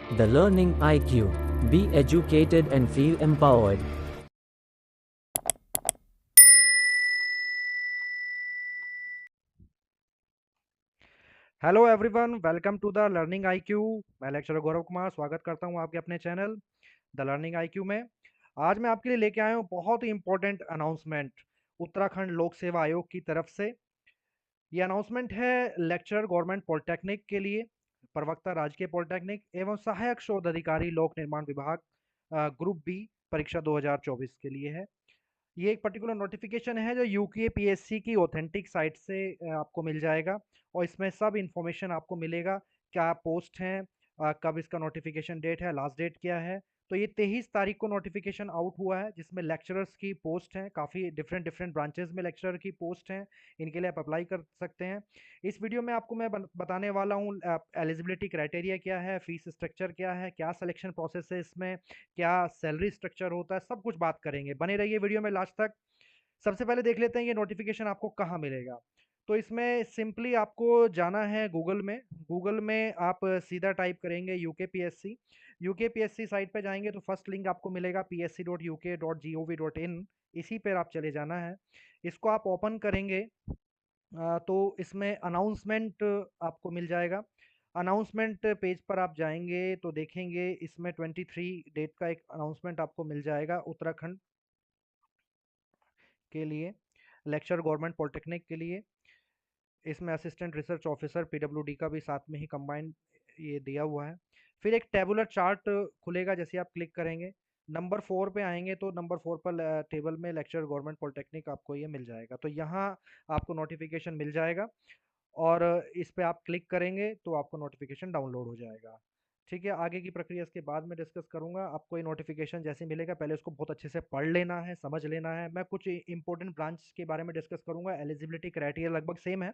The Learning IQ. Be educated and feel empowered. Hello everyone, welcome to the learning IQ. मैं lecturer Gaurav Kumar स्वागत करता हूं आपके अपने चैनल द लर्निंग आईक्यू में। आज मैं आपके लिए लेके आया हूं बहुत ही इंपॉर्टेंट अनाउंसमेंट उत्तराखंड लोक सेवा आयोग की तरफ से। ये अनाउंसमेंट है लेक्चरर गवर्नमेंट पॉलिटेक्निक के लिए, प्रवक्ता राजकीय पॉलिटेक्निक एवं सहायक शोध अधिकारी लोक निर्माण विभाग ग्रुप बी परीक्षा 2024 के लिए है। ये एक पर्टिकुलर नोटिफिकेशन है जो यूकेपीएससी की ऑथेंटिक साइट से आपको मिल जाएगा और इसमें सब इन्फॉर्मेशन आपको मिलेगा। क्या पोस्ट हैं, कब इसका नोटिफिकेशन डेट है, लास्ट डेट क्या है। तो ये 23 तारीख को नोटिफिकेशन आउट हुआ है, जिसमें लेक्चरर्स की पोस्ट हैं, काफ़ी डिफरेंट डिफरेंट ब्रांचेस में लेक्चरर की पोस्ट हैं। इनके लिए आप अप्लाई कर सकते हैं। इस वीडियो में आपको मैं बताने वाला हूँ एलिजिबिलिटी क्राइटेरिया क्या है, फीस स्ट्रक्चर क्या है, क्या सिलेक्शन प्रोसेस है इसमें, क्या सैलरी स्ट्रक्चर होता है, सब कुछ बात करेंगे। बने रहिए वीडियो में लास्ट तक। सबसे पहले देख लेते हैं ये नोटिफिकेशन आपको कहाँ मिलेगा। तो इसमें सिंपली आपको जाना है गूगल में। गूगल में आप सीधा टाइप करेंगे यूकेपीएससी। यूकेपीएससी साइट पे जाएंगे तो फर्स्ट लिंक आपको मिलेगा psc.uk.gov.in। इसी पर आप चले जाना है। इसको आप ओपन करेंगे तो इसमें अनाउंसमेंट आपको मिल जाएगा। अनाउंसमेंट पेज पर आप जाएंगे तो देखेंगे इसमें 23 डेट का एक अनाउंसमेंट आपको मिल जाएगा उत्तराखंड के लिए, लेक्चर गवर्नमेंट पॉलिटेक्निक के लिए। इसमें असिस्टेंट रिसर्च ऑफिसर पीडब्ल्यूडी का भी साथ में ही कंबाइंड ये दिया हुआ है। फिर एक टेबुलर चार्ट खुलेगा, जैसे आप क्लिक करेंगे नंबर 4 पे आएंगे तो नंबर 4 पर टेबल में लेक्चर गवर्नमेंट पॉलिटेक्निक आपको ये मिल जाएगा। तो यहाँ आपको नोटिफिकेशन मिल जाएगा और इस पे आप क्लिक करेंगे तो आपको नोटिफिकेशन डाउनलोड हो जाएगा। ठीक है, आगे की प्रक्रिया इसके बाद में डिस्कस करूंगा। आपको ये नोटिफिकेशन जैसे मिलेगा पहले उसको बहुत अच्छे से पढ़ लेना है, समझ लेना है। मैं कुछ इंपॉर्टेंट ब्रांच के बारे में डिस्कस करूंगा। एलिजिबिलिटी क्राइटेरिया लगभग सेम है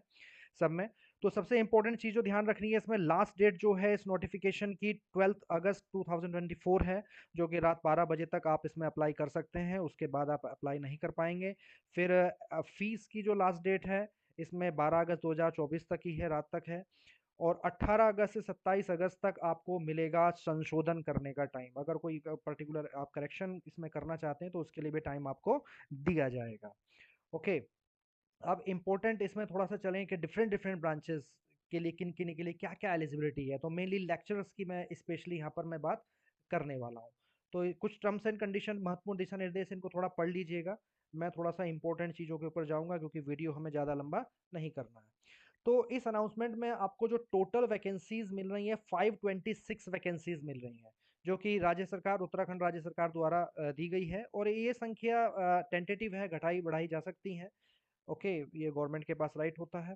सब में। तो सबसे इंपॉर्टेंट चीज़ जो ध्यान रखनी है इसमें, लास्ट डेट जो है इस नोटिफिकेशन की 12 अगस्त 2024 है, जो कि रात 12 बजे तक आप इसमें अप्लाई कर सकते हैं। उसके बाद आप अप्लाई नहीं कर पाएंगे। फिर फीस की जो लास्ट डेट है इसमें 12 अगस्त 2024 तक ही है, रात तक है। और 18 अगस्त से 27 अगस्त तक आपको मिलेगा संशोधन करने का टाइम। अगर कोई पर्टिकुलर आप करेक्शन इसमें करना चाहते हैं तो उसके लिए भी टाइम आपको दिया जाएगा। ओके, अब इम्पोर्टेंट इसमें थोड़ा सा चलें कि डिफरेंट डिफरेंट ब्रांचेस के लिए किन किन के लिए क्या क्या एलिजिबिलिटी है। तो मेनली लेक्चरर्स की मैं स्पेशली यहाँ पर मैं बात करने वाला हूँ। तो कुछ टर्म्स एंड कंडीशन, महत्वपूर्ण दिशा निर्देश, इनको थोड़ा पढ़ लीजिएगा। मैं थोड़ा सा इंपॉर्टेंट चीज़ों के ऊपर जाऊंगा क्योंकि वीडियो हमें ज़्यादा लंबा नहीं करना है। तो इस अनाउंसमेंट में आपको जो टोटल वैकेंसीज मिल रही हैं 526 वैकेंसीज मिल रही हैं, जो कि राज्य सरकार, उत्तराखंड राज्य सरकार द्वारा दी गई है। और ये संख्या टेंटेटिव है, घटाई बढ़ाई जा सकती है। ओके, ये गवर्नमेंट के पास राइट होता है।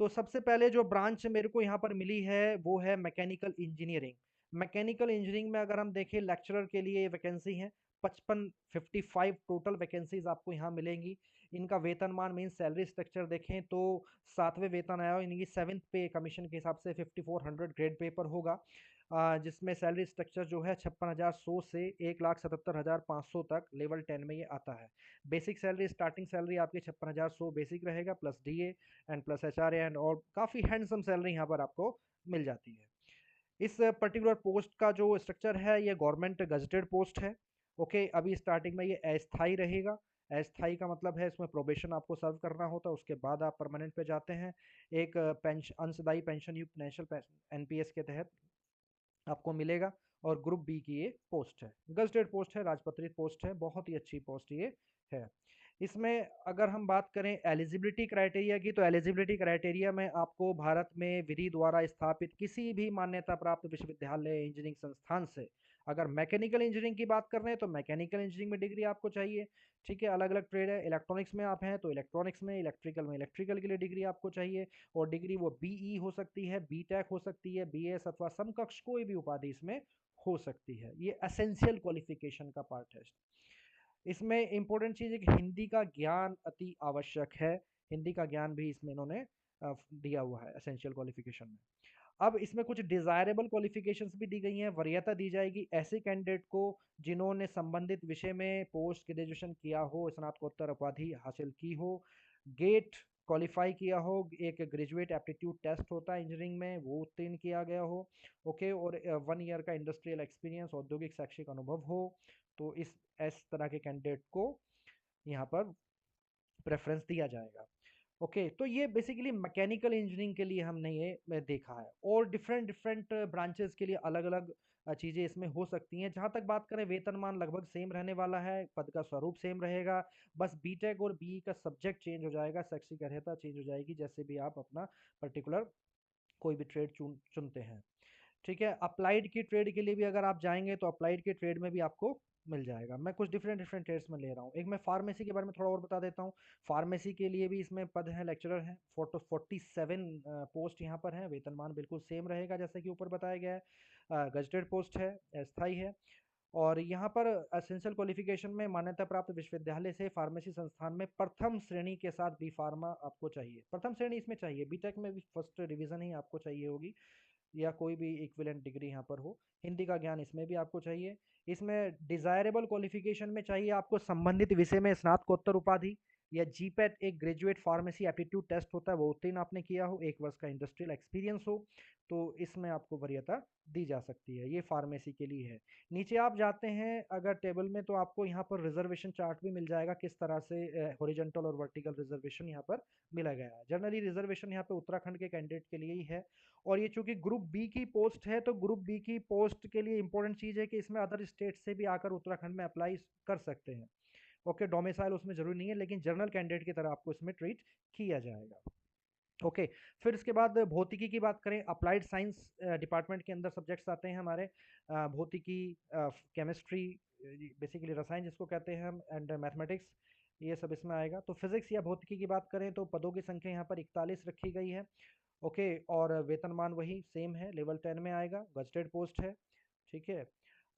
तो सबसे पहले जो ब्रांच मेरे को यहाँ पर मिली है वो है मैकेनिकल इंजीनियरिंग। मैकेनिकल इंजीनियरिंग में अगर हम देखें लेक्चरर के लिए वैकेंसी है 55 टोटल वैकेंसीज आपको यहाँ मिलेंगी। इनका वेतनमान मीन सैलरी स्ट्रक्चर देखें तो 7वें वेतन आयोग इनकी 7th पे कमीशन के हिसाब से 5400 ग्रेड पे पर होगा। जिसमें सैलरी स्ट्रक्चर जो है 56,100 से 1,77,500 तक लेवल 10 में ये आता है। बेसिक सैलरी, स्टार्टिंग सैलरी आपकी 56,100 बेसिक रहेगा, plus DA and plus HRA and, और काफ़ी हैंडसम सैलरी यहाँ पर आपको मिल जाती है। इस पर्टिकुलर पोस्ट का जो स्ट्रक्चर है ये गवर्नमेंट गजटेड पोस्ट है। ओके, अभी स्टार्टिंग में ये अस्थाई रहेगा। अस्थाई का मतलब है इसमें प्रोबेशन आपको सर्व करना होता है, उसके बाद आप परमानेंट पे जाते हैं। एक पेंशन, अंशदायी पेंशन युक्त नेशनल एनपीएस के तहत आपको मिलेगा। और ग्रुप बी की ये पोस्ट है, गजटेड पोस्ट है, राजपत्रित पोस्ट है, बहुत ही अच्छी पोस्ट ये है। इसमें अगर हम बात करें एलिजिबिलिटी क्राइटेरिया की, तो एलिजिबिलिटी क्राइटेरिया में आपको भारत में विधि द्वारा स्थापित किसी भी मान्यता प्राप्त विश्वविद्यालय इंजीनियरिंग संस्थान से, अगर मैकेनिकल इंजीनियरिंग की बात कर रहे हैं तो मैकेनिकल इंजीनियरिंग में डिग्री आपको चाहिए। ठीक है, अलग अलग ट्रेड है, इलेक्ट्रॉनिक्स में आप हैं तो इलेक्ट्रॉनिक्स में इलेक्ट्रिकल के लिए डिग्री आपको चाहिए। और डिग्री वो बीई हो सकती है, बीटेक हो सकती है, बीएस अथवा समकक्ष कोई भी उपाधि इसमें हो सकती है। ये एसेंशियल क्वालिफिकेशन का पार्ट है। इसमें इंपॉर्टेंट चीज़ है कि हिंदी का ज्ञान अति आवश्यक है। हिंदी का ज्ञान भी इसमें इन्होंने दिया हुआ है एसेंशियल क्वालिफिकेशन में। अब इसमें कुछ डिजायरेबल क्वालिफिकेशंस भी दी गई हैं। वरीयता दी जाएगी ऐसे कैंडिडेट को जिन्होंने संबंधित विषय में पोस्ट ग्रेजुएशन किया हो, स्नातकोत्तर उपाधि हासिल की हो, गेट क्वालिफाई किया हो, एक ग्रेजुएट एप्टीट्यूड टेस्ट होता है इंजीनियरिंग में, वो उत्तीर्ण किया गया हो, ओके, और 1 ईयर का इंडस्ट्रियल एक्सपीरियंस, औद्योगिक शैक्षिक अनुभव हो, तो इस तरह के कैंडिडेट को यहाँ पर प्रेफरेंस दिया जाएगा। ओके, तो ये बेसिकली मैकेनिकल इंजीनियरिंग के लिए हमने ये देखा है, और डिफरेंट डिफरेंट ब्रांचेस के लिए अलग अलग चीज़ें इसमें हो सकती हैं। जहाँ तक बात करें, वेतनमान लगभग सेम रहने वाला है, पद का स्वरूप सेम रहेगा, बस बीटेक और बीई का सब्जेक्ट चेंज हो जाएगा, शैक्षिक अर्हता चेंज हो जाएगी, जैसे भी आप अपना पर्टिकुलर कोई भी ट्रेड चुनते हैं। ठीक है, अप्लाइड की ट्रेड के लिए भी अगर आप जाएंगे तो अप्लाइड के ट्रेड में भी आपको मिल जाएगा। मैं कुछ डिफरेंट डिफरेंट ट्रेड्स में ले रहा हूँ। एक मैं फार्मेसी के बारे में थोड़ा और बता देता हूँ। फार्मेसी के लिए भी इसमें पद हैं, लेक्चरर हैं, 47 पोस्ट यहाँ पर हैं, वेतनमान बिल्कुल सेम रहेगा जैसे कि ऊपर बताया गया है, गजटेड पोस्ट है, अस्थाई है। और यहाँ पर एसेंशियल क्वालिफिकेशन में मान्यता प्राप्त विश्वविद्यालय से फार्मेसी संस्थान में प्रथम श्रेणी के साथ बी फार्मा आपको चाहिए, प्रथम श्रेणी इसमें चाहिए, बीटेक में भी फर्स्ट डिवीजन ही आपको चाहिए होगी, या कोई भी इक्विवेलेंट डिग्री यहाँ पर हो। हिंदी का ज्ञान इसमें भी आपको चाहिए। इसमें डिजायरेबल क्वालिफिकेशन में चाहिए आपको संबंधित विषय में स्नातकोत्तर उपाधि, या जीपेट, एक ग्रेजुएट फार्मेसी एप्टीट्यूड टेस्ट होता है वो उत्तीर्ण आपने किया हो, 1 वर्ष का इंडस्ट्रियल एक्सपीरियंस हो, तो इसमें आपको वरीयता दी जा सकती है। ये फार्मेसी के लिए है। नीचे आप जाते हैं अगर टेबल में, तो आपको यहाँ पर रिजर्वेशन चार्ट भी मिल जाएगा, किस तरह से हॉरिजॉन्टल और वर्टिकल रिजर्वेशन यहाँ पर मिला गया है। जनरली रिजर्वेशन यहाँ पे उत्तराखंड के कैंडिडेट के लिए ही है, और ये चूंकि ग्रुप बी की पोस्ट है, तो ग्रुप बी की पोस्ट के लिए इंपॉर्टेंट चीज़ है कि इसमें अदर स्टेट से भी आकर उत्तराखंड में अप्लाई कर सकते हैं। ओके, डोमिसाइल उसमें जरूरी नहीं है, लेकिन जनरल कैंडिडेट की तरह आपको इसमें ट्रीट किया जाएगा। ओके, फिर इसके बाद भौतिकी की बात करें, अप्लाइड साइंस डिपार्टमेंट के अंदर सब्जेक्ट्स आते हैं हमारे, भौतिकी, केमिस्ट्री, बेसिकली रसायन जिसको कहते हैं हम, एंड मैथमेटिक्स, ये सब इसमें आएगा। तो फिजिक्स या भौतिकी की बात करें तो पदों की संख्या यहाँ पर 41 रखी गई है। ओके, और वेतनमान वही सेम है, लेवल 10 में आएगा, गजटेड पोस्ट है। ठीक है,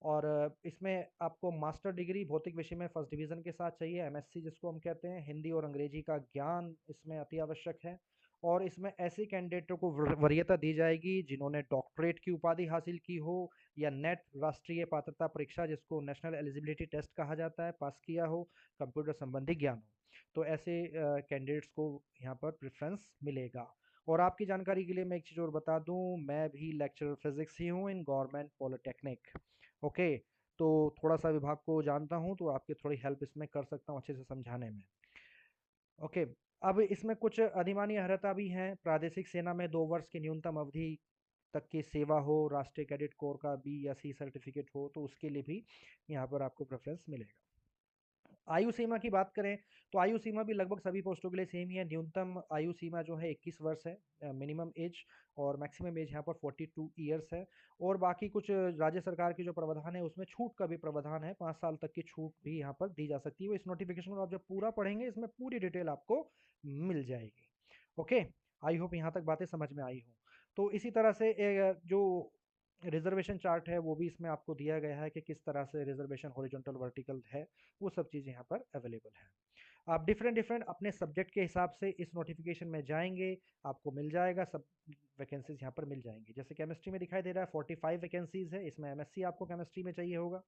और इसमें आपको मास्टर डिग्री भौतिक विषय में फर्स्ट डिवीजन के साथ चाहिए, एमएससी जिसको हम कहते हैं, हिंदी और अंग्रेजी का ज्ञान इसमें अति आवश्यक है। और इसमें ऐसे कैंडिडेटों को वरीयता दी जाएगी जिन्होंने डॉक्टरेट की उपाधि हासिल की हो, या नेट राष्ट्रीय पात्रता परीक्षा जिसको नेशनल एलिजिबिलिटी टेस्ट कहा जाता है पास किया हो, कंप्यूटर संबंधी ज्ञान हो, तो ऐसे कैंडिडेट्स को यहाँ पर प्रेफरेंस मिलेगा। और आपकी जानकारी के लिए मैं एक चीज़ और बता दूं, मैं भी लेक्चरर फिजिक्स ही हूँ इन गवर्नमेंट पॉलिटेक्निक। ओके, तो थोड़ा सा विभाग को जानता हूँ, तो आपकी थोड़ी हेल्प इसमें कर सकता हूँ अच्छे से समझाने में। ओके, अब इसमें कुछ अधिमानी अर्हता भी हैं। प्रादेशिक सेना में 2 वर्ष की न्यूनतम अवधि तक की सेवा हो, राष्ट्रीय कैडेट कोर का बी या सी सर्टिफिकेट हो, तो उसके लिए भी यहाँ पर आपको प्रेफरेंस मिलेगा। आयु सीमा की बात करें तो आयु सीमा भी लगभग सभी पोस्टों के लिए सेम ही है। न्यूनतम आयु सीमा जो है 21 वर्ष है मिनिमम एज, और मैक्सिमम एज यहाँ पर 42 ईयर्स है। और बाकी कुछ राज्य सरकार की जो प्रावधान है उसमें छूट का भी प्रावधान है, 5 साल तक की छूट भी यहाँ पर दी जा सकती है। इस नोटिफिकेशन को आप जब पूरा पढ़ेंगे इसमें पूरी डिटेल आपको मिल जाएगी। ओके, आई होप यहाँ तक बातें समझ में आई हो। तो इसी तरह से जो रिजर्वेशन चार्ट है वो भी इसमें आपको दिया गया है कि किस तरह से रिजर्वेशन हॉरिजॉन्टल वर्टिकल है, वो सब चीज़ें यहाँ पर अवेलेबल है। आप डिफरेंट डिफरेंट अपने सब्जेक्ट के हिसाब से इस नोटिफिकेशन में जाएंगे, आपको मिल जाएगा, सब वैकेंसीज यहाँ पर मिल जाएंगी। जैसे केमिस्ट्री में दिखाई दे रहा है 45 वैकेंसीज है, इसमें एमएससी आपको केमिस्ट्री में चाहिए होगा।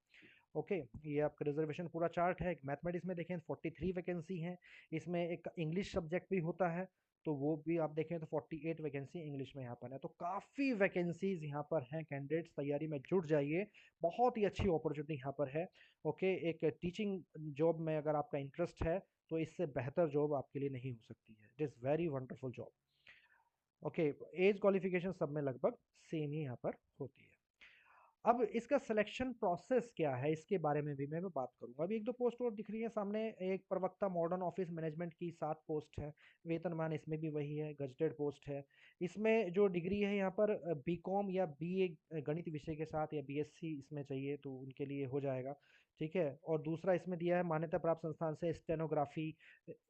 ओके, ये आपका रिजर्वेशन पूरा चार्ट है। मैथमेटिक्स में देखें 43 वैकेंसी हैं, इसमें एक इंग्लिश सब्जेक्ट भी होता है, तो वो भी आप देखें तो 48 वैकेंसी इंग्लिश में यहाँ पर है। तो काफ़ी वैकेंसीज यहाँ पर हैं, कैंडिडेट्स तैयारी में जुट जाइए, बहुत ही अच्छी अपॉर्चुनिटी यहाँ पर है। ओके, एक टीचिंग जॉब में अगर आपका इंटरेस्ट है तो इससे बेहतर जॉब आपके लिए नहीं हो सकती है। It is very wonderful job. Okay, as qualification सब में लगभग सेम ही यहाँ पर होती है। अब इसका सिलेक्शन प्रोसेस क्या है, इसके बारे में भी मैं बात करूंगा। अभी 1-2 पोस्ट और दिख रही है सामने। एक प्रवक्ता मॉडर्न ऑफिस मैनेजमेंट की 7 पोस्ट है, वेतनमान इसमें भी वही है, गजटेड पोस्ट है। इसमें जो डिग्री है यहाँ पर बीकॉम या बीए गणित विषय के साथ, या बीएससी इसमें चाहिए तो उनके लिए हो जाएगा। ठीक है, और दूसरा इसमें दिया है मान्यता प्राप्त संस्थान से स्टेनोग्राफी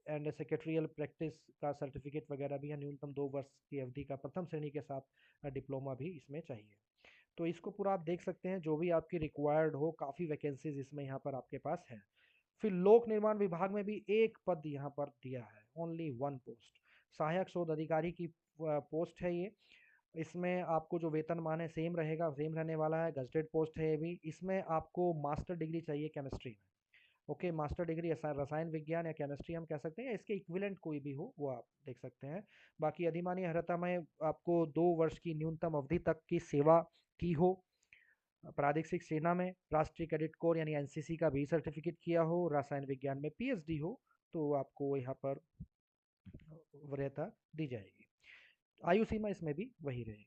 एंड सेक्रेटरियल प्रैक्टिस का सर्टिफिकेट वगैरह भी है, न्यूनतम 2 वर्ष की अवधि का प्रथम श्रेणी के साथ डिप्लोमा भी इसमें चाहिए। तो इसको पूरा आप देख सकते हैं, जो भी आपकी रिक्वायर्ड हो, काफ़ी वैकेंसीज इसमें यहाँ पर आपके पास है। फिर लोक निर्माण विभाग में भी एक पद यहाँ पर दिया है, ओनली 1 पोस्ट, सहायक शोध अधिकारी की पोस्ट है ये। इसमें आपको जो वेतनमान है सेम रहेगा, सेम रहने वाला है, गजटेड पोस्ट है ये भी। इसमें आपको मास्टर डिग्री चाहिए केमिस्ट्री में, ओके, मास्टर डिग्री रसायन विज्ञान या केमिस्ट्री हम कह सकते हैं, या इसके इक्विवेलेंट कोई भी हो वो आप देख सकते हैं। बाकी अधिमान्य अर्हता में आपको 2 वर्ष की न्यूनतम अवधि तक की सेवा की हो, प्रादेशिक सेना में, राष्ट्रीय कैडेट कोर यानी एनसीसी का भी सर्टिफिकेट किया हो, रसायन विज्ञान में पीएचडी हो, तो आपको यहाँ पर वरीयता दी जाएगी। आयु सीमा इसमें भी वही रहेगी।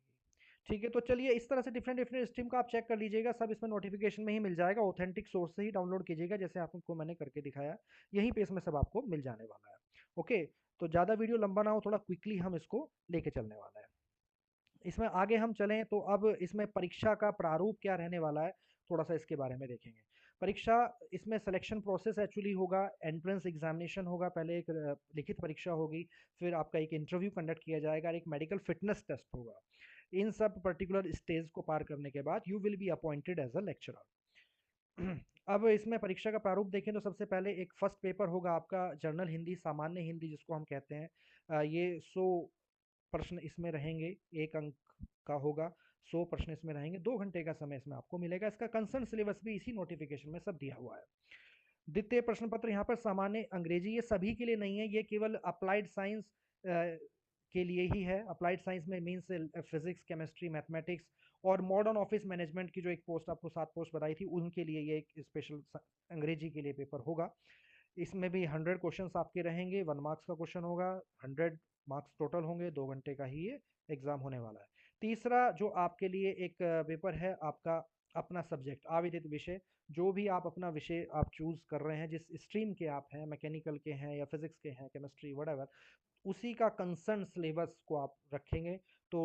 ठीक है, तो चलिए इस तरह से डिफरेंट डिफरेंट स्ट्रीम का आप चेक कर लीजिएगा, सब इसमें नोटिफिकेशन में ही मिल जाएगा, ऑथेंटिक सोर्स से ही डाउनलोड कीजिएगा, जैसे आपको मैंने करके दिखाया, यहीं पे इसमें सब आपको मिल जाने वाला है। ओके, तो ज़्यादा वीडियो लंबा ना हो, थोड़ा क्विकली हम इसको लेके चलने वाला है। इसमें आगे हम चलें तो अब इसमें परीक्षा का प्रारूप क्या रहने वाला है, थोड़ा सा इसके बारे में देखेंगे। परीक्षा, इसमें सिलेक्शन प्रोसेस एक्चुअली होगा, एंट्रेंस एग्जामिनेशन होगा, पहले एक लिखित परीक्षा होगी, फिर आपका एक इंटरव्यू कंडक्ट किया जाएगा और एक मेडिकल फिटनेस टेस्ट होगा। इन सब पर्टिकुलर स्टेज को पार करने के बाद you will be appointed as a lecturer. अब इसमें परीक्षा का प्रारूप देखें तो सबसे पहले एक फर्स्ट पेपर होगा आपका जनरल हिंदी, सामान्य हिंदी जिसको हम कहते हैं। ये 100 प्रश्न इसमें रहेंगे, 1 अंक का होगा, 100 प्रश्न इसमें रहेंगे, 2 घंटे का समय इसमें आपको मिलेगा। इसका कंसर्न सिलेबस भी इसी नोटिफिकेशन में सब दिया हुआ है। द्वितीय प्रश्न पत्र यहाँ पर सामान्य अंग्रेजी, ये सभी के लिए नहीं है, ये केवल अप्लाइड साइंस के लिए ही है। अप्लाइड साइंस में मीन्स फिजिक्स, केमिस्ट्री, मैथमेटिक्स और मॉडर्न ऑफिस मैनेजमेंट की जो एक पोस्ट आपको 7 पोस्ट बताई थी, उनके लिए ये एक स्पेशल अंग्रेजी के लिए पेपर होगा। इसमें भी 100 क्वेश्चंस आपके रहेंगे, 1 मार्क्स का क्वेश्चन होगा, 100 मार्क्स टोटल होंगे, 2 घंटे का ही ये एग्जाम होने वाला है। तीसरा जो आपके लिए एक पेपर है आपका अपना सब्जेक्ट आवेदित विषय, जो भी आप अपना विषय आप चूज कर रहे हैं, जिस स्ट्रीम के आप हैं, मैकेनिकल के हैं या फिजिक्स के हैं, केमिस्ट्री वटेवर, उसी का कंसर्न सिलेबस को आप रखेंगे। तो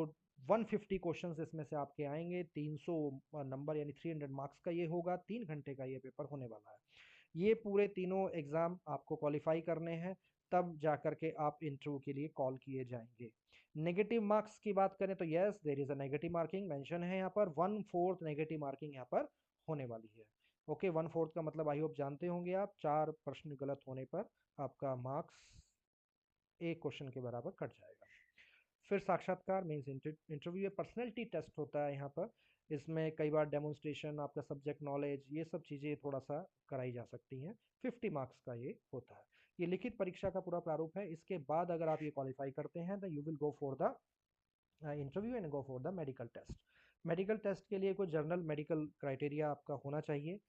150 क्वेश्चंस इसमें से आपके आएंगे, 300 नंबर यानी 300 मार्क्स का ये होगा, 3 घंटे का ये पेपर होने वाला है। ये पूरे तीनों एग्ज़ाम आपको क्वालिफाई करने हैं, तब जा कर के आप इंटरव्यू के लिए कॉल किए जाएंगे। नेगेटिव मार्क्स की बात करें तो yes, there is a negative marking mention है यहाँ पर, 1/4 नेगेटिव मार्किंग यहाँ पर होने वाली है। ओके, 1/4 का मतलब आई होप जानते होंगे आप, 4 प्रश्न गलत होने पर आपका मार्क्स 1 क्वेश्चन के बराबर कट जाएगा। फिर साक्षात्कार मीन्स इंटरव्यू, पर्सनैलिटी टेस्ट होता है यहाँ पर। इसमें कई बार डेमोन्स्ट्रेशन, आपका सब्जेक्ट नॉलेज, ये सब चीज़ें थोड़ा सा कराई जा सकती हैं। 50 मार्क्स का ये होता है। ये लिखित परीक्षा का पूरा प्रारूप है। इसके बाद अगर आप ये क्वालिफाई करते हैं तो you will go for the interview and go for the medical test. Medical test के लिए कोई जर्नल मेडिकल क्राइटेरिया आपका होना चाहिए।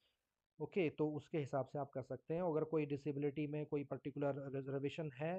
ओके, तो उसके हिसाब से आप कर सकते हैं। अगर कोई डिसेबिलिटी में कोई पर्टिकुलर रिजर्वेशन है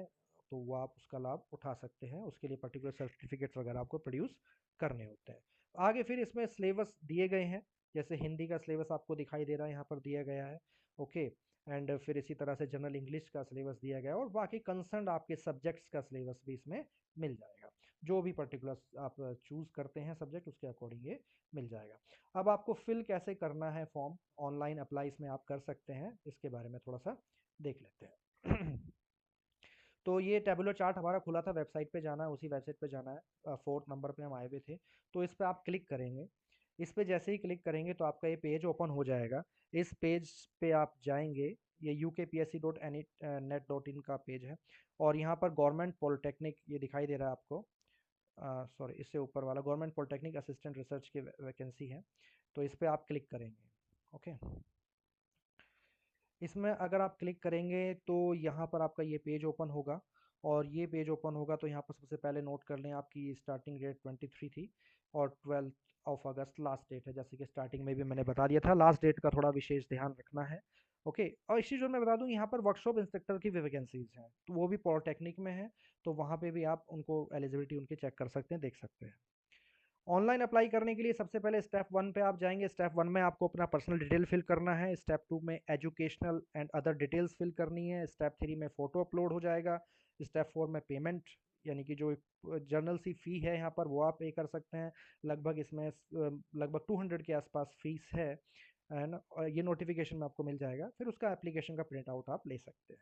तो वो आप उसका लाभ उठा सकते हैं, उसके लिए पर्टिकुलर सर्टिफिकेट्स वगैरह आपको प्रोड्यूस करने होते हैं। आगे फिर इसमें सिलेबस दिए गए हैं, जैसे हिंदी का सिलेबस आपको दिखाई दे रहा है यहाँ पर दिया गया है। ओके, एंड फिर इसी तरह से जनरल इंग्लिश का सिलेबस दिया गया है, और बाकी कंसर्न आपके सब्जेक्ट्स का सिलेबस भी इसमें मिल जाएगा। जो भी पर्टिकुलर आप चूज़ करते हैं सब्जेक्ट, उसके अकॉर्डिंग ये मिल जाएगा। अब आपको फिल कैसे करना है फॉर्म, ऑनलाइन अप्लाई इसमें आप कर सकते हैं, इसके बारे में थोड़ा सा देख लेते हैं। तो ये टेबुलर चार्ट हमारा खुला था, वेबसाइट पे जाना है, उसी वेबसाइट पे जाना है, 4th नंबर पे हम आए हुए थे। तो इस पे आप क्लिक करेंगे। इस पे जैसे ही क्लिक करेंगे तो आपका ये पेज ओपन हो जाएगा। इस पेज पे आप जाएंगे, ये ukpsc.net.in का पेज है, और यहाँ पर गवर्नमेंट पॉलिटेक्निक ये दिखाई दे रहा है आपको, सॉरी इससे ऊपर वाला गवर्नमेंट पॉलिटेक्निक असिस्टेंट रिसर्च की वैकेंसी है, तो इस पर आप क्लिक करेंगे। ओके, इसमें अगर आप क्लिक करेंगे तो यहाँ पर आपका ये पेज ओपन होगा, और ये पेज ओपन होगा तो यहाँ पर सबसे पहले नोट कर लें आपकी स्टार्टिंग डेट 23 थी और 12 अगस्त लास्ट डेट है, जैसे कि स्टार्टिंग में भी मैंने बता दिया था। लास्ट डेट का थोड़ा विशेष ध्यान रखना है। ओके, और इसी जो मैं बता दूं, यहाँ पर वर्कशॉप इंस्ट्रक्टर की भी वैकेंसीज हैं, तो वो भी पॉलिटेक्निक में है, तो वहाँ पे भी आप उनको एलिजिबिलिटी उनकी चेक कर सकते हैं, देख सकते हैं। ऑनलाइन अप्लाई करने के लिए सबसे पहले स्टेप 1 पे आप जाएंगे। स्टेप 1 में आपको अपना पर्सनल डिटेल फिल करना है। स्टेप 2 में educational and other details fill करनी है। स्टेप 3 में फ़ोटो अपलोड हो जाएगा। स्टेप 4 में पेमेंट, यानी कि जो जर्नल सी फ़ी है यहाँ पर वो आप पे कर सकते हैं। लगभग इसमें लगभग 200 के आसपास फीस है ना, और ये नोटिफिकेशन में आपको मिल जाएगा। फिर उसका एप्लीकेशन का प्रिंट आउट आप ले सकते हैं।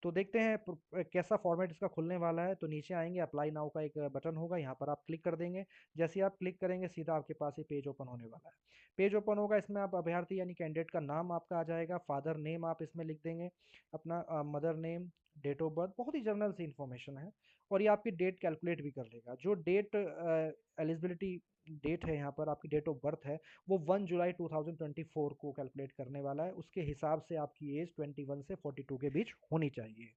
तो देखते हैं कैसा फॉर्मेट इसका खुलने वाला है। तो नीचे आएंगे, अप्लाई नाउ का एक बटन होगा, यहाँ पर आप क्लिक कर देंगे। जैसे ही आप क्लिक करेंगे सीधा आपके पास ये पेज ओपन होने वाला है। पेज ओपन होगा, इसमें आप अभ्यर्थी यानी कैंडिडेट का नाम आपका आ जाएगा, फादर नेम आप इसमें लिख देंगे, अपना mother name, date of birth, बहुत ही जनरल सी इन्फॉर्मेशन है। और ये आपकी डेट कैलकुलेट भी कर लेगा। जो डेट एलिजिबिलिटी डेट है यहाँ पर, आपकी डेट ऑफ बर्थ है, वो 1 जुलाई 2024 को कैलकुलेट करने वाला है। उसके हिसाब से आपकी एज 21 से 42 के बीच होनी चाहिए।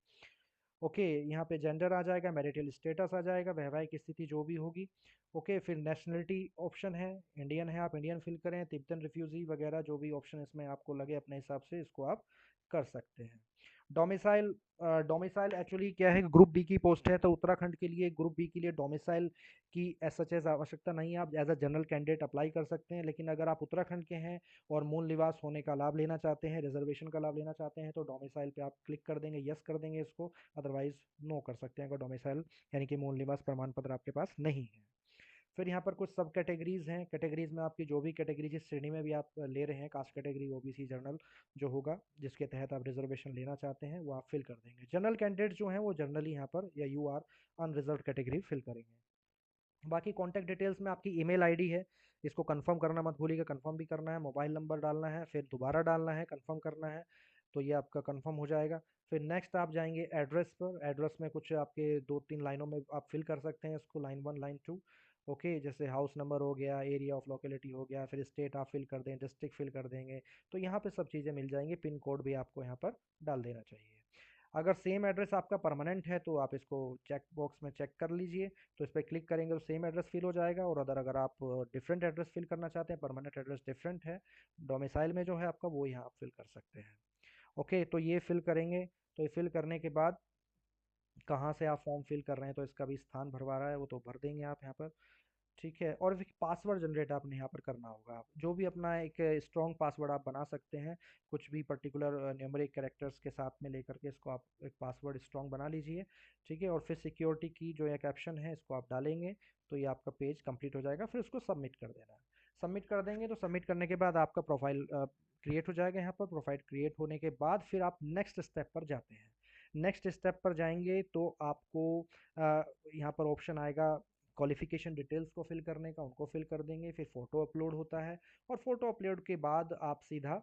ओके, यहाँ पे जेंडर आ जाएगा, मैरिटल स्टेटस आ जाएगा, वैवाहिक स्थिति जो भी होगी। ओके, फिर नेशनलिटी ऑप्शन है, इंडियन है, आप इंडियन फिल करें, तिब्बतन रिफ्यूजी वगैरह जो भी ऑप्शन इसमें आपको लगे अपने हिसाब से इसको आप कर सकते हैं। डोमिसाइल, डोमिसाइल एक्चुअली क्या है, ग्रुप बी की पोस्ट है, तो उत्तराखंड के लिए ग्रुप बी के लिए डोमिसाइल की एज आवश्यकता नहीं है। आप as a general candidate apply कर सकते हैं, लेकिन अगर आप उत्तराखंड के हैं और मूल निवास होने का लाभ लेना चाहते हैं, रिजर्वेशन का लाभ लेना चाहते हैं, तो डोमिसाइल पे आप क्लिक कर देंगे, यस कर देंगे इसको। अदरवाइज नो कर सकते हैं अगर डोमिसाइल यानी कि मूल निवास प्रमाण पत्र आपके पास नहीं है। फिर यहाँ पर कुछ सब कैटेगरीज हैं। कैटेगरीज में आपकी जो भी कैटेगरी जिस श्रेणी में भी आप ले रहे हैं, कास्ट कैटेगरी, ओबीसी, जनरल जो होगा, जिसके तहत आप रिजर्वेशन लेना चाहते हैं, वो आप फिल कर देंगे। जनरल कैंडिडेट जो हैं वो जनरली यहाँ पर या U R unreserved category fill करेंगे। बाकी कॉन्टैक्ट डिटेल्स में आपकी ईमेल आईडी है, इसको कंफर्म करना मत भूलिएगा, कंफर्म भी करना है। मोबाइल नंबर डालना है, फिर दोबारा डालना है, कंफर्म करना है, तो ये आपका कंफर्म हो जाएगा। फिर नेक्स्ट आप जाएंगे एड्रेस पर। एड्रेस में कुछ आपके 2-3 लाइनों में आप फिल कर सकते हैं इसको, लाइन 1 लाइन 2। ओके, जैसे हाउस नंबर हो गया, एरिया ऑफ लोकेलिटी हो गया, फिर स्टेट आप फिल कर दें, डिस्ट्रिक्ट फिल कर देंगे, तो यहाँ पे सब चीज़ें मिल जाएंगी। पिन कोड भी आपको यहाँ पर डाल देना चाहिए। अगर सेम एड्रेस आपका परमानेंट है तो आप इसको चेक बॉक्स में चेक कर लीजिए, तो इस पर क्लिक करेंगे तो सेम एड्रेस फिल हो जाएगा। और अगर आप डिफरेंट एड्रेस फिल करना चाहते हैं, परमानेंट एड्रेस डिफरेंट है, डोमिसाइल में जो है आपका, वो यहाँ आप फिल कर सकते हैं। ओके, तो ये फिल करेंगे, तो ये फिल करने के बाद कहाँ से आप फॉर्म फिल कर रहे हैं, तो इसका भी स्थान भरवा रहा है वो तो भर देंगे आप यहाँ पर। ठीक है, और फिर पासवर्ड जनरेट आपने यहाँ पर करना होगा। आप जो भी अपना एक स्ट्रॉन्ग पासवर्ड आप बना सकते हैं, कुछ भी पर्टिकुलर न्यूमेरिक कैरेक्टर्स के साथ में लेकर के इसको आप एक पासवर्ड स्ट्रॉन्ग बना लीजिए। ठीक है, और फिर सिक्योरिटी की जो एक कैप्शन है इसको आप डालेंगे, तो ये आपका पेज कंप्लीट हो जाएगा। फिर उसको सबमिट कर देना है। सबमिट कर देंगे तो सबमिट करने के बाद आपका प्रोफाइल क्रिएट हो जाएगा। यहाँ पर प्रोफाइल क्रिएट होने के बाद फिर आप नेक्स्ट स्टेप पर जाते हैं। नेक्स्ट स्टेप पर जाएंगे तो आपको यहाँ पर ऑप्शन आएगा क्वालिफिकेशन डिटेल्स को फिल करने का, उनको फिल कर देंगे। फिर फ़ोटो अपलोड होता है, और फ़ोटो अपलोड के बाद आप सीधा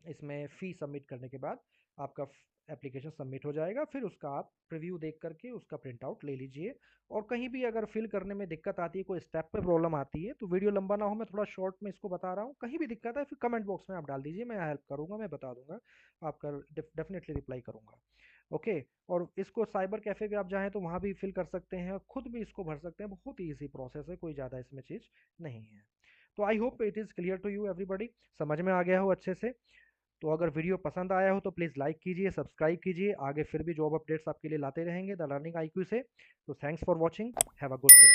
इसमें फ़ी सबमिट करने के बाद आपका एप्लीकेशन सबमिट हो जाएगा। फिर उसका आप प्रीव्यू देख करके उसका प्रिंट आउट ले लीजिए। और कहीं भी अगर फिल करने में दिक्कत आती है, कोई स्टेप पे प्रॉब्लम आती है, तो वीडियो लंबा ना हो, मैं थोड़ा शॉर्ट में इसको बता रहा हूँ। कहीं भी दिक्कत है फिर कमेंट बॉक्स में आप डाल दीजिए, मैं हेल्प करूँगा, मैं बता दूंगा, आपका डेफिनेटली रिप्लाई करूँगा। ओके, और इसको साइबर कैफ़े पे आप जाएँ तो वहाँ भी फिल कर सकते हैं, खुद भी इसको भर सकते हैं। बहुत ही ईजी प्रोसेस है, कोई ज़्यादा इसमें चीज़ नहीं है। तो I hope it is clear to you everybody, समझ में आ गया हो अच्छे से। तो अगर वीडियो पसंद आया हो तो प्लीज़ लाइक कीजिए, सब्सक्राइब कीजिए। आगे फिर भी जॉब अपडेट्स आपके लिए लाते रहेंगे द लर्निंग आईक्यू से। तो thanks for watching, have a good day.